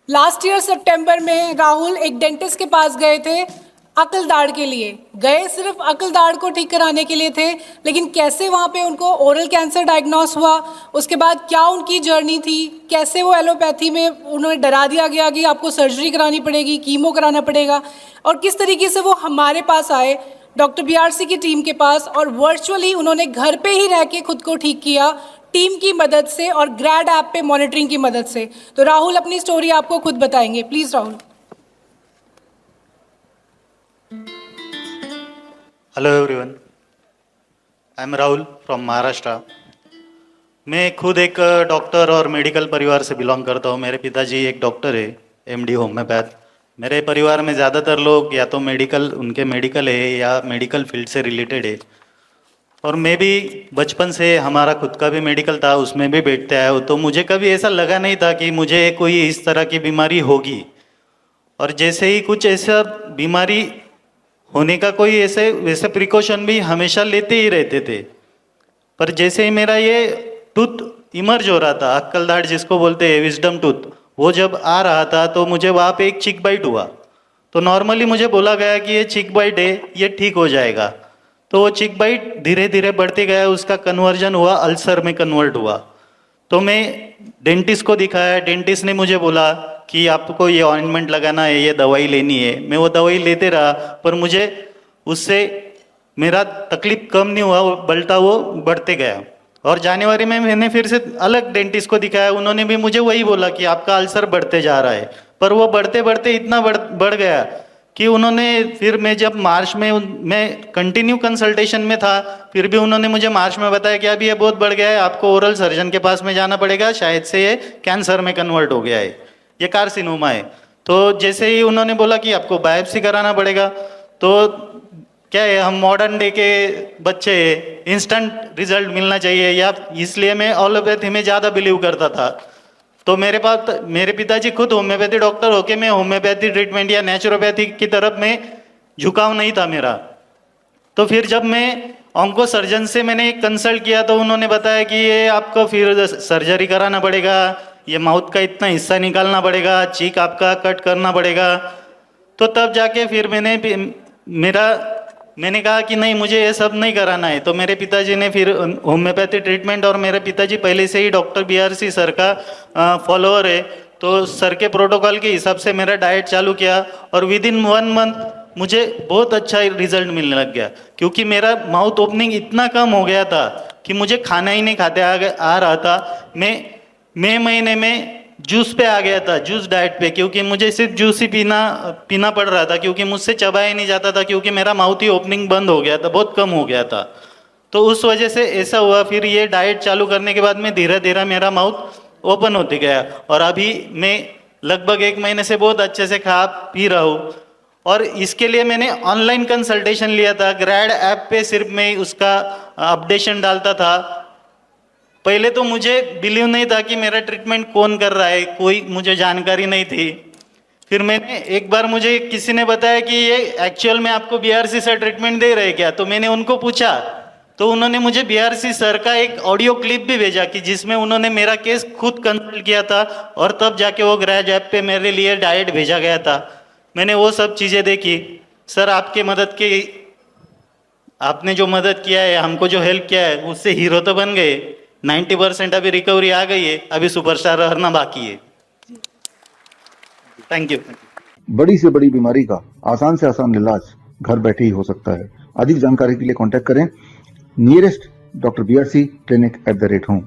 Last year सितंबर में राहुल एक dentist के पास गए थे, अकल दाढ़ के लिए गए, सिर्फ अकल दाढ़ को ठीक कराने के लिए थे। लेकिन कैसे वहाँ पे उनको ओरल कैंसर डायग्नोस हुआ, उसके बाद क्या उनकी जर्नी थी, कैसे वो एलोपैथी में उन्हें डरा दिया गया कि आपको सर्जरी करानी पड़ेगी, कीमो कराना पड़ेगा, और किस तरीके से वो हमारे पास आए डॉक्टर बीआरसी की टीम के पास, और वर्चुअली उन्होंने घर पे ही रह के खुद को ठीक किया टीम की मदद से और ग्रैड ऐप पे मॉनिटरिंग की मदद से। तो राहुल अपनी स्टोरी आपको खुद बताएंगे, please Rahul. Hello everyone, I am Rahul from Maharashtra. मैं खुद एक डॉक्टर और मेडिकल परिवार से बिलोंग करता हूँ। मेरे पिताजी एक डॉक्टर है, एमडी होम्योपैथ। मेरे परिवार में ज़्यादातर लोग या तो उनके मेडिकल है या मेडिकल फील्ड से रिलेटेड है। और मैं भी बचपन से, हमारा खुद का भी मेडिकल था, उसमें भी बैठते आया हूँ। तो मुझे कभी ऐसा लगा नहीं था कि मुझे कोई इस तरह की बीमारी होगी। और जैसे ही कुछ ऐसा बीमारी होने का कोई वैसे प्रिकॉशन भी हमेशा लेते ही रहते थे। पर जैसे ही मेरा ये टूथ इमर्ज हो रहा था, अक्कल दाढ़ जिसको बोलते हैं, विजडम टूथ, वो जब आ रहा था तो मुझे वहाँ पे एक चिक बाइट हुआ। तो नॉर्मली मुझे बोला गया कि ये चिक बाइट है, ये ठीक हो जाएगा। तो वो चिक बाइट धीरे धीरे बढ़ते गया, उसका कन्वर्जन हुआ, अल्सर में कन्वर्ट हुआ। तो मैं डेंटिस्ट को दिखाया, डेंटिस्ट ने मुझे बोला कि आपको ये ऑइंटमेंट लगाना है, ये दवाई लेनी है। मैं वो दवाई लेते रहा, पर मुझे उससे मेरा तकलीफ कम नहीं हुआ, वो बढ़ते गया। और जनवरी में मैंने फिर से अलग डेंटिस्ट को दिखाया, उन्होंने भी मुझे वही बोला कि आपका अल्सर बढ़ते जा रहा है। पर वो बढ़ते बढ़ते इतना बढ़ गया कि उन्होंने फिर, मैं जब मार्च में, मैं कंटिन्यू कंसल्टेशन में था, फिर भी उन्होंने मुझे मार्च में बताया कि अभी ये बहुत बढ़ गया है, आपको ओरल सर्जन के पास में जाना पड़ेगा, शायद से ये कैंसर में कन्वर्ट हो गया है, ये कार्सिनोमा है। तो जैसे ही उन्होंने बोला कि आपको बायोप्सी कराना पड़ेगा, तो क्या है, हम मॉडर्न डे के बच्चे, इंस्टेंट रिजल्ट मिलना चाहिए, या इसलिए मैं एलोपैथी में ज़्यादा बिलीव करता था। तो मेरे पिताजी खुद होम्योपैथी डॉक्टर होके, मैं होम्योपैथी ट्रीटमेंट या नेचुरोपैथी की तरफ में झुकाव नहीं था मेरा। तो फिर जब मैं ऑन्को सर्जन से मैंने कंसल्ट किया, तो उन्होंने बताया कि ये आपको फिर सर्जरी कराना पड़ेगा, ये माउथ का इतना हिस्सा निकालना पड़ेगा, चीक आपका कट करना पड़ेगा। तो तब जाके फिर मैंने कहा कि नहीं, मुझे ये सब नहीं कराना है। तो मेरे पिताजी ने फिर होम्योपैथी ट्रीटमेंट, और मेरे पिताजी पहले से ही डॉक्टर बीआरसी सर का फॉलोअर है, तो सर के प्रोटोकॉल के हिसाब से मेरा डाइट चालू किया। और विद इन 1 मंथ मुझे बहुत अच्छा रिजल्ट मिलने लग गया, क्योंकि मेरा माउथ ओपनिंग इतना कम हो गया था कि मुझे खाना ही नहीं खाते आ रहा था। मैं मई महीने में जूस पे आ गया था, जूस डाइट पे, क्योंकि मुझे सिर्फ जूस ही पीना पड़ रहा था, क्योंकि मुझसे चबाया नहीं जाता था, क्योंकि मेरा माउथ ही ओपनिंग बंद हो गया था, बहुत कम हो गया था। तो उस वजह से ऐसा हुआ। फिर ये डाइट चालू करने के बाद में धीरे धीरे मेरा माउथ ओपन होते गया, और अभी मैं लगभग 1 महीने से बहुत अच्छे से खा पी रहा हूँ। और इसके लिए मैंने ऑनलाइन कंसल्टेशन लिया था, ग्रैड ऐप पे सिर्फ मैं उसका अपडेशन डालता था। पहले तो मुझे बिलीव नहीं था कि मेरा ट्रीटमेंट कौन कर रहा है, कोई मुझे जानकारी नहीं थी। फिर मैंने एक बार, मुझे किसी ने बताया कि ये एक्चुअल में आपको बीआरसी सर ट्रीटमेंट दे रहे क्या। तो मैंने उनको पूछा, तो उन्होंने मुझे बीआरसी सर का एक ऑडियो क्लिप भी भेजा कि जिसमें उन्होंने मेरा केस खुद कंसल्ट किया था, और तब जाके वो ग्रैड ऐप पे मेरे लिए डाइट भेजा गया था। मैंने वो सब चीज़ें देखी। सर, आपने जो मदद किया है, हमको जो हेल्प किया है, उससे हीरो तो बन गए। 90% अभी रिकवरी आ गई है, अभी सुपरस्टार रहना बाकी है। Thank you. बड़ी से बड़ी बीमारी का आसान से आसान इलाज घर बैठे ही हो सकता है। अधिक जानकारी के लिए कांटेक्ट करें nearest doctor BRC clinic @home।